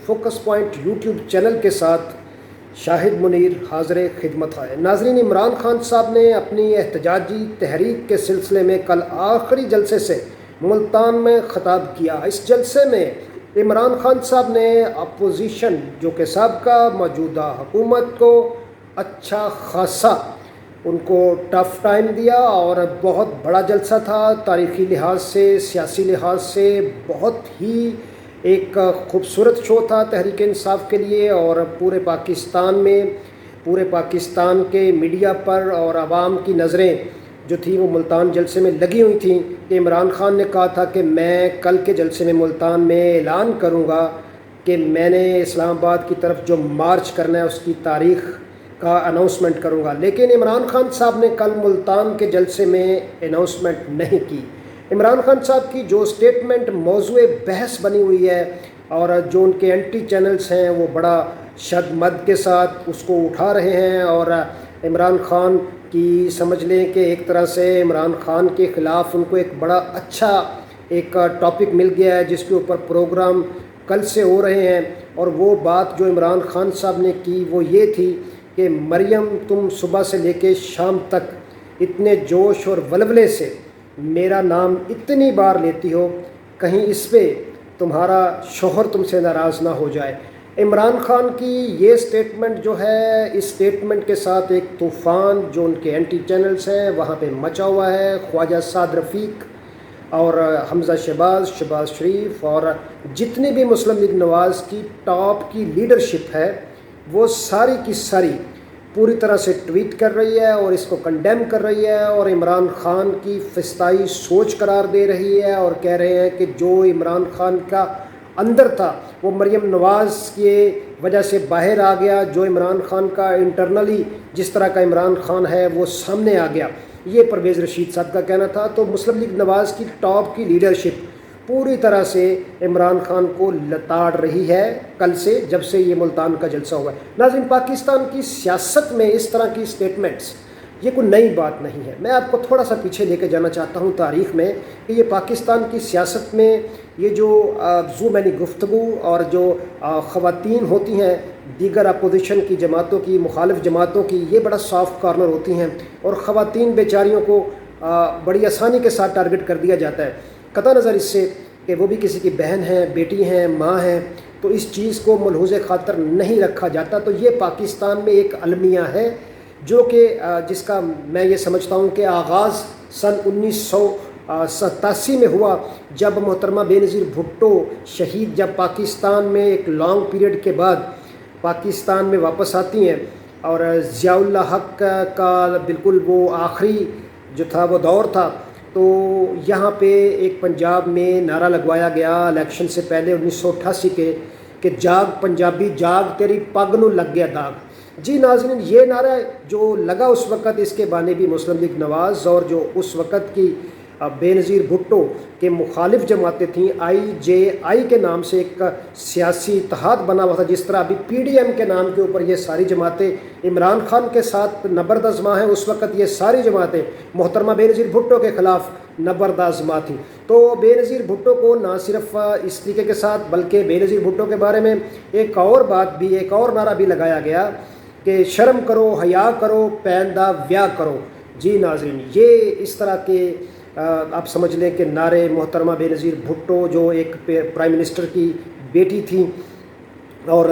Focus point YouTube channel کے ساتھ شاہد منیر حاضر خدمت ہے۔ ناظرین، عمران خان صاحب نے اپنی احتجاجی تحریک کے سلسلے میں کل آخری جلسے سے ملتان میں خطاب کیا۔ اس جلسے میں عمران خان صاحب نے اپوزیشن جو کہ سابقہ موجودہ حکومت کو اچھا خاصا ان کو ٹف ٹائم دیا اور بہت بڑا جلسہ تھا، تاریخی لحاظ سے، سیاسی لحاظ سے بہت ہی ایک خوبصورت شو تھا تحریک انصاف کے لیے، اور پورے پاکستان کے میڈیا پر اور عوام کی نظریں جو تھیں وہ ملتان جلسے میں لگی ہوئی تھیں کہ عمران خان نے کہا تھا کہ میں کل کے جلسے میں ملتان میں اعلان کروں گا کہ میں نے اسلام آباد کی طرف جو مارچ کرنا ہے اس کی تاریخ کا اناؤنسمنٹ کروں گا، لیکن عمران خان صاحب نے کل ملتان کے جلسے میں اناؤنسمنٹ نہیں کی۔ عمران خان صاحب کی جو سٹیٹمنٹ موضوع بحث بنی ہوئی ہے اور جو ان کے اینٹی چینلز ہیں وہ بڑا شد مد کے ساتھ اس کو اٹھا رہے ہیں، اور عمران خان کی سمجھ لیں کہ ایک طرح سے عمران خان کے خلاف ان کو ایک بڑا اچھا ایک ٹاپک مل گیا ہے جس کے اوپر پروگرام کل سے ہو رہے ہیں، اور وہ بات جو عمران خان صاحب نے کی وہ یہ تھی کہ مریم تم صبح سے لے کے شام تک اتنے جوش اور ولولے سے میرا نام اتنی بار لیتی ہو، کہیں اس پہ تمہارا شوہر تم سے ناراض نہ ہو جائے۔ عمران خان کی یہ سٹیٹمنٹ جو ہے، اس سٹیٹمنٹ کے ساتھ ایک طوفان جو ان کے اینٹی چینلز ہیں وہاں پہ مچا ہوا ہے۔ خواجہ سعد رفیق اور حمزہ شہباز شریف اور جتنی بھی مسلم لیگ نواز کی ٹاپ کی لیڈرشپ ہے وہ ساری کی ساری پوری طرح سے ٹویٹ کر رہی ہے اور اس کو کنڈیم کر رہی ہے اور عمران خان کی فسطائی سوچ قرار دے رہی ہے، اور کہہ رہے ہیں کہ جو عمران خان کا اندر تھا وہ مریم نواز کی وجہ سے باہر آ گیا، جو عمران خان کا انٹرنلی جس طرح کا عمران خان ہے وہ سامنے آ گیا، یہ پرویز رشید صاحب کا کہنا تھا۔ تو مسلم لیگ نواز کی ٹاپ کی لیڈرشپ پوری طرح سے عمران خان کو لتاڑ رہی ہے کل سے، جب سے یہ ملتان کا جلسہ ہوا ہے۔ ناظرین، پاکستان کی سیاست میں اس طرح کی سٹیٹمنٹس یہ کوئی نئی بات نہیں ہے۔ میں آپ کو تھوڑا سا پیچھے لے کے جانا چاہتا ہوں تاریخ میں کہ یہ پاکستان کی سیاست میں یہ جو میں نے گفتگو اور جو خواتین ہوتی ہیں دیگر اپوزیشن کی جماعتوں کی، مخالف جماعتوں کی، یہ بڑا سافٹ کارنر ہوتی ہیں اور خواتین بیچاریوں کو بڑی آسانی کے ساتھ ٹارگٹ کر دیا جاتا ہے، قطع نظر اس سے کہ وہ بھی کسی کی بہن ہیں، بیٹی ہیں، ماں ہیں، تو اس چیز کو ملحوظ خاطر نہیں رکھا جاتا۔ تو یہ پاکستان میں ایک المیہ ہے جو کہ جس کا میں یہ سمجھتا ہوں کہ آغاز سن 1987 میں ہوا، جب محترمہ بے نظیر بھٹو شہید جب پاکستان میں ایک لانگ پیریڈ کے بعد پاکستان میں واپس آتی ہیں، اور ضیاء اللہ حق کا بالکل وہ آخری جو تھا وہ دور تھا، تو یہاں پہ ایک پنجاب میں نعرہ لگوایا گیا الیکشن سے پہلے 1988 کے کہ جاگ پنجابی جاگ تیری پگ نو لگ گیا داغ۔ جی ناظرین، یہ نعرہ جو لگا اس وقت، اس کے بانی بھی مسلم لیگ نواز اور جو اس وقت کی بے نظیر بھٹو کے مخالف جماعتیں تھیں، IJI کے نام سے ایک سیاسی اتحاد بنا ہوا تھا، جس طرح ابھی PDM کے نام کے اوپر یہ ساری جماعتیں عمران خان کے ساتھ نبردآزماں ہیں، اس وقت یہ ساری جماعتیں محترمہ بے نظیر بھٹو کے خلاف نبردآزماں تھیں۔ تو بے نظیر بھٹو کو نہ صرف اس طریقے کے ساتھ بلکہ بے نظیر بھٹو کے بارے میں ایک اور بات بھی، ایک اور نعرہ بھی لگایا گیا کہ شرم کرو، حیا کرو، پیندہ ویا کرو۔ جی ناظرین، یہ اس طرح کے آپ سمجھ لیں کہ نعرے محترمہ بے نظیر بھٹو جو ایک پرائم منسٹر کی بیٹی تھیں اور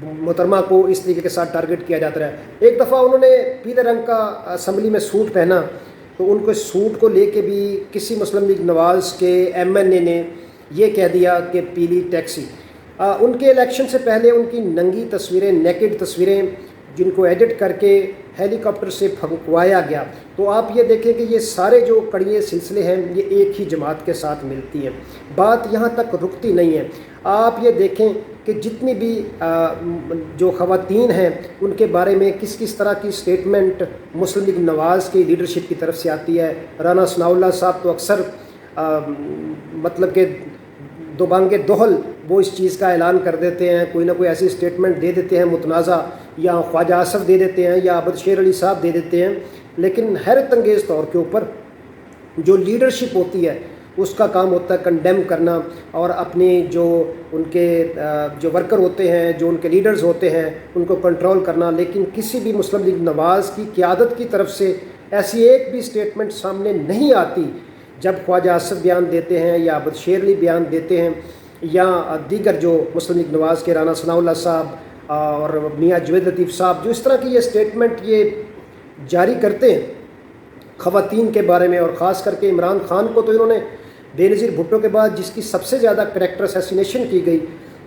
محترمہ کو اس طریقے کے ساتھ ٹارگٹ کیا جاتا رہا۔ ایک دفعہ انہوں نے پیلے رنگ کا اسمبلی میں سوٹ پہنا، تو ان کو سوٹ کو لے کے بھی کسی مسلم لیگ نواز کے MNA نے یہ کہہ دیا کہ پیلی ٹیکسی۔ ان کے الیکشن سے پہلے ان کی ننگی تصویریں، نیکڈ تصویریں جن کو ایڈٹ کر کے ہیلی کاپٹر سے پھنکوایا گیا۔ تو آپ یہ دیکھیں کہ یہ سارے جو کڑیے سلسلے ہیں یہ ایک ہی جماعت کے ساتھ ملتی ہیں، بات یہاں تک رکتی نہیں ہے۔ آپ یہ دیکھیں کہ جتنی بھی جو خواتین ہیں ان کے بارے میں کس کس طرح کی سٹیٹمنٹ مسلم لیگ نواز کی لیڈرشپ کی طرف سے آتی ہے۔ رانا ثناء اللہ صاحب تو اکثر مطلب کہ دوبانگے دوہل وہ اس چیز کا اعلان کر دیتے ہیں، کوئی نہ کوئی ایسی سٹیٹمنٹ دے دیتے ہیں متنازع، یا خواجہ آصف دے دیتے ہیں یا عبد شیر علی صاحب دے دیتے ہیں، لیکن حیرت انگیز طور کے اوپر جو لیڈرشپ ہوتی ہے اس کا کام ہوتا ہے کنڈیم کرنا اور اپنی جو ان کے جو ورکر ہوتے ہیں، جو ان کے لیڈرز ہوتے ہیں، ان کو کنٹرول کرنا. لیکن کسی بھی مسلم لیگ نواز کی قیادت کی طرف سے ایسی ایک بھی سٹیٹمنٹ سامنے نہیں آتی جب خواجہ اسد بیان دیتے ہیں یا عبد شیر علی بیان دیتے ہیں یا دیگر جو مسلم لیگ نواز کے رانا ثناء اللہ صاحب اور میاں جوید لطیف صاحب جو اس طرح کی یہ سٹیٹمنٹ یہ جاری کرتے ہیں خواتین کے بارے میں. اور خاص کر کے عمران خان کو تو انہوں نے بے نظیر بھٹو کے بعد جس کی سب سے زیادہ کریکٹر اسیسینیشن کی گئی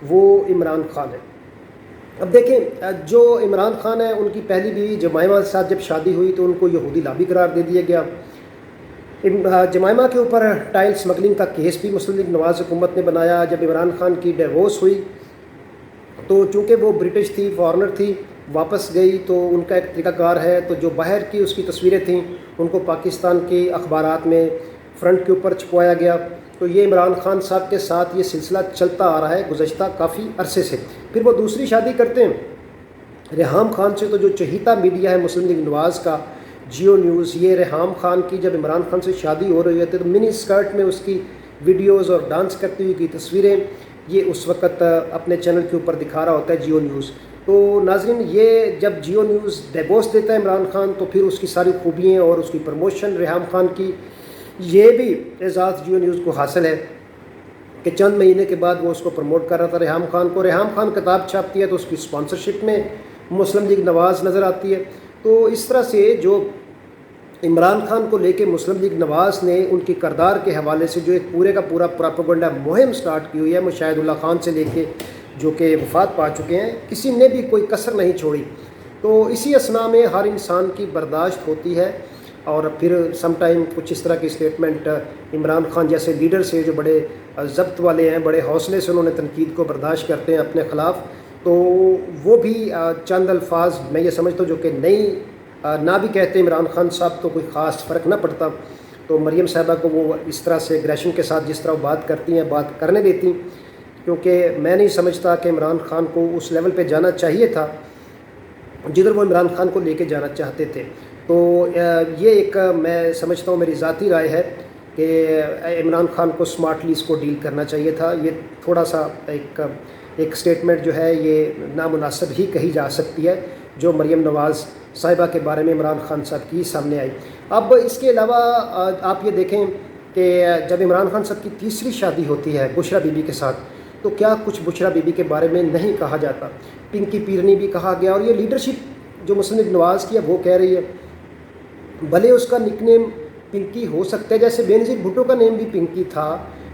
وہ عمران خان ہے. اب دیکھیں جو عمران خان ہے ان کی پہلی بیوی جمائمہ کے ساتھ جب شادی ہوئی تو ان کو یہودی لابی قرار دے دیا گیا. جمائمہ کے اوپر ٹائل سمگلنگ کا کیس بھی مسلم لیگ نواز حکومت نے بنایا. جب عمران خان کی ڈیورس ہوئی تو چونکہ وہ برٹش تھی، فارنر تھی، واپس گئی تو ان کا ایک طریقہ کار ہے، تو جو باہر کی اس کی تصویریں تھیں ان کو پاکستان کے اخبارات میں فرنٹ کے اوپر چھپوایا گیا. تو یہ عمران خان صاحب کے ساتھ یہ سلسلہ چلتا آ رہا ہے گزشتہ کافی عرصے سے. پھر وہ دوسری شادی کرتے ہیں ریحام خان سے. تو جو چہیتا میڈیا ہے مسلم لیگ نواز کا، جیو نیوز، یہ ریحام خان کی جب عمران خان سے شادی ہو رہی ہوتی ہے تو منی اسکرٹ میں اس کی ویڈیوز اور ڈانس کرتی ہوئی کی تصویریں یہ اس وقت اپنے چینل کے اوپر دکھا رہا ہوتا ہے جیو نیوز. تو ناظرین یہ جب جیو نیوز ڈیبوس دیتا ہے عمران خان تو پھر اس کی ساری خوبیاں اور اس کی پروموشن ریحام خان کی یہ بھی اعزاز جیو نیوز کو حاصل ہے کہ چند مہینے کے بعد وہ اس کو پروموٹ کر رہا تھا ریحام خان کو. ریحام خان کتاب چھاپتی ہے تو اس کی اسپانسرشپ میں مسلم لیگ نواز نظر آتی ہے. تو اس طرح سے جو عمران خان کو لے کے مسلم لیگ نواز نے ان کی کردار کے حوالے سے جو ایک پورے کا پورا پراپیگنڈا مہم سٹارٹ کی ہوئی ہے مشاہد اللہ خان سے لے کے جو کہ وفات پا چکے ہیں، کسی نے بھی کوئی کسر نہیں چھوڑی. تو اسی اثناء میں ہر انسان کی برداشت ہوتی ہے اور پھر سم ٹائم کچھ اس طرح کی اسٹیٹمنٹ عمران خان جیسے لیڈر سے جو بڑے ضبط والے ہیں، بڑے حوصلے سے انہوں نے تنقید کو برداشت کرتے ہیں اپنے خلاف، تو وہ بھی چند الفاظ میں یہ سمجھتا ہوں جو کہ نہ بھی کہتے عمران خان صاحب تو کوئی خاص فرق نہ پڑتا. تو مریم صاحبہ کو وہ اس طرح سے ایگریشن کے ساتھ جس طرح وہ بات کرتی ہیں بات کرنے دیتی، کیونکہ میں نہیں سمجھتا کہ عمران خان کو اس لیول پہ جانا چاہیے تھا جدھر وہ عمران خان کو لے کے جانا چاہتے تھے. تو یہ ایک میں سمجھتا ہوں میری ذاتی رائے ہے کہ عمران خان کو سمارٹلی اس کو ڈیل کرنا چاہیے تھا. یہ تھوڑا سا ایک سٹیٹمنٹ جو ہے یہ نامناسب ہی کہی جا سکتی ہے جو مریم نواز صاحبہ کے بارے میں عمران خان صاحب کی سامنے آئی. اب اس کے علاوہ آپ یہ دیکھیں کہ جب عمران خان صاحب کی تیسری شادی ہوتی ہے بشرا بی بی کے ساتھ تو کیا کچھ بشرا بی بی کے بارے میں نہیں کہا جاتا. پنکی پیرنی بھی کہا گیا اور یہ لیڈرشپ جو مسلم لیگ نواز کی ہے وہ کہہ رہی ہے بھلے اس کا نک نیم پنکی ہو سکتا ہے، جیسے بے نظیر بھٹو کا نیم بھی پنکی تھا،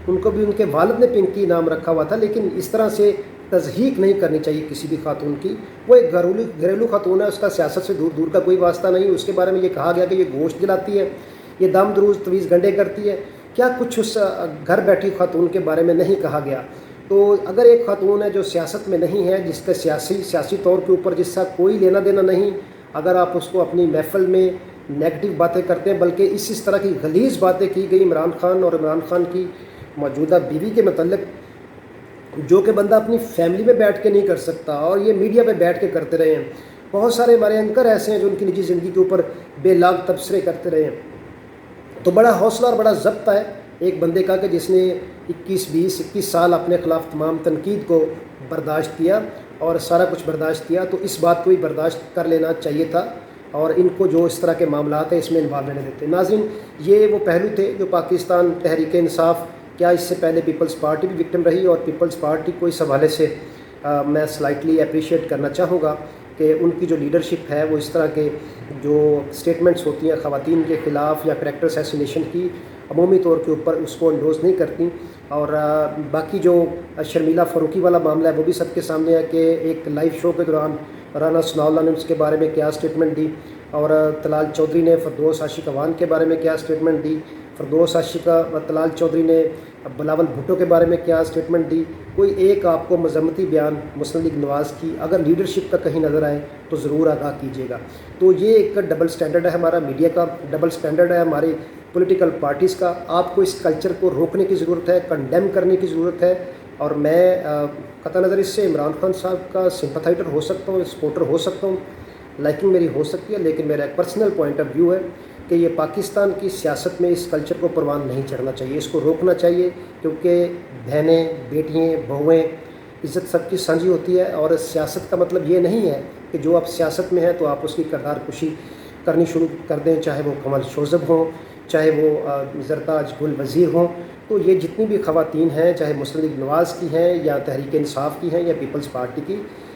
ان کو بھی ان کے والد نے پنکی نام رکھا ہوا تھا، لیکن اس طرح سے تضحیق نہیں کرنی چاہیے کسی بھی خاتون کی. وہ ایک گھریلو خاتون ہے، اس کا سیاست سے دور کا کوئی واسطہ نہیں. اس کے بارے میں یہ کہا گیا کہ یہ گوشت جلاتی ہے، یہ دم دروز طویز گنڈے کرتی ہے. کیا کچھ اس گھر بیٹھی خاتون کے بارے میں نہیں کہا گیا؟ تو اگر ایک خاتون ہے جو سیاست میں نہیں ہے، جس کا سیاسی طور کے اوپر جس کا کوئی لینا دینا نہیں، اگر آپ اس کو اپنی محفل میں نیگیٹو باتیں کرتے ہیں، بلکہ اس طرح کی غلیظ باتیں کی گئی عمران خان اور عمران خان کی موجودہ بیوی کے متعلق جو کہ بندہ اپنی فیملی میں بیٹھ کے نہیں کر سکتا اور یہ میڈیا پہ بیٹھ کے کرتے رہے ہیں. بہت سارے ہمارے اینکر ایسے ہیں جو ان کی نجی زندگی کے اوپر بے لاگ تبصرے کرتے رہے ہیں. تو بڑا حوصلہ اور بڑا ضبط ہے ایک بندے کا کہ جس نے 21 سال اپنے خلاف تمام تنقید کو برداشت کیا اور سارا کچھ برداشت کیا. تو اس بات کو ہی برداشت کر لینا چاہیے تھا اور ان کو جو اس طرح کے معاملات ہیں اس میں انوالو نہیں دیتے. ناظرین یہ وہ پہلو تھے جو پاکستان تحریک انصاف، کیا اس سے پہلے پیپلز پارٹی بھی وکٹم رہی، اور پیپلز پارٹی کو اس حوالے سے میں سلائٹلی اپریشیٹ کرنا چاہوں گا کہ ان کی جو لیڈرشپ ہے وہ اس طرح کے جو سٹیٹمنٹس ہوتی ہیں خواتین کے خلاف یا کریکٹر اسیسینیشن کی عمومی طور کے اوپر اس کو انڈوز نہیں کرتی. اور باقی جو شرمیلا فاروقی والا معاملہ ہے وہ بھی سب کے سامنے ہے کہ ایک لائیو شو کے دوران رانا ثناء اللہ نے اس کے بارے میں کیا سٹیٹمنٹ دی اور طلال چودھری نے فردوس عاشق اوان کے بارے میں کیا سٹیٹمنٹ دی، فردوس عاشق طلال چودھری نے بلاول بھٹو کے بارے میں کیا سٹیٹمنٹ دی. کوئی ایک آپ کو مذمتی بیان مسلم لیگ نواز کی اگر لیڈرشپ کا کہیں نظر آئے تو ضرور آگاہ کیجیے گا. تو یہ ایک ڈبل سٹینڈرڈ ہے ہمارا میڈیا کا، ڈبل سٹینڈرڈ ہے ہماری پولیٹیکل پارٹیز کا. آپ کو اس کلچر کو روکنے کی ضرورت ہے، کنڈیم کرنے کی ضرورت ہے. اور میں قطع نظر اس سے عمران خان صاحب کا سمپتھائزر ہو سکتا ہوں، سپورٹر ہو سکتا ہوں، لائکنگ میری ہو سکتی ہے، لیکن میرا ایک پرسنل پوائنٹ آف ویو ہے کہ یہ پاکستان کی سیاست میں اس کلچر کو پروان نہیں چڑھنا چاہیے، اس کو روکنا چاہیے، کیونکہ بہنیں، بیٹیاں، بہویں، عزت سب کی سانجھی ہوتی ہے، اور سیاست کا مطلب یہ نہیں ہے کہ جو آپ سیاست میں ہیں تو آپ اس کی کردار کشی کرنی شروع کر دیں، چاہے وہ کمل شوذب ہوں، چاہے وہ زرتاج گل وزیر ہوں۔ تو یہ جتنی بھی خواتین ہیں، چاہے مسلم لیگ نواز کی ہیں یا تحریک انصاف کی ہیں یا پیپلز پارٹی کی،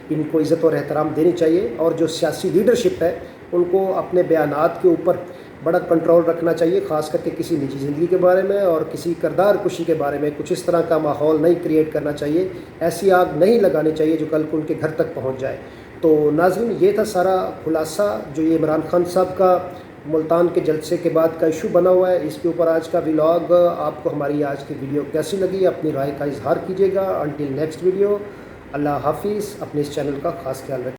ان کو عزت اور احترام دینی چاہیے، اور جو سیاسی لیڈرشپ ہے ان کو اپنے بیانات کے اوپر بڑا کنٹرول رکھنا چاہیے، خاص کر کے کسی نجی زندگی کے بارے میں اور کسی کردار کشی کے بارے میں کچھ اس طرح کا ماحول نہیں کریٹ کرنا چاہیے، ایسی آگ نہیں لگانی چاہیے جو کل کو ان کے گھر تک پہنچ جائے۔ تو ناظرین، یہ تھا سارا خلاصہ جو یہ عمران خان صاحب کا ملتان کے جلسے کے بعد کا ایشو بنا ہوا ہے، اس کے اوپر آج کا ولاگ۔ آپ کو ہماری آج کی ویڈیو کیسی لگی، اپنی رائے کا اظہار کیجیے گا۔ انٹل نیکسٹ ویڈیو، اللہ حافظ۔ اپنے اس چینل کا خاص خیال رکھیں۔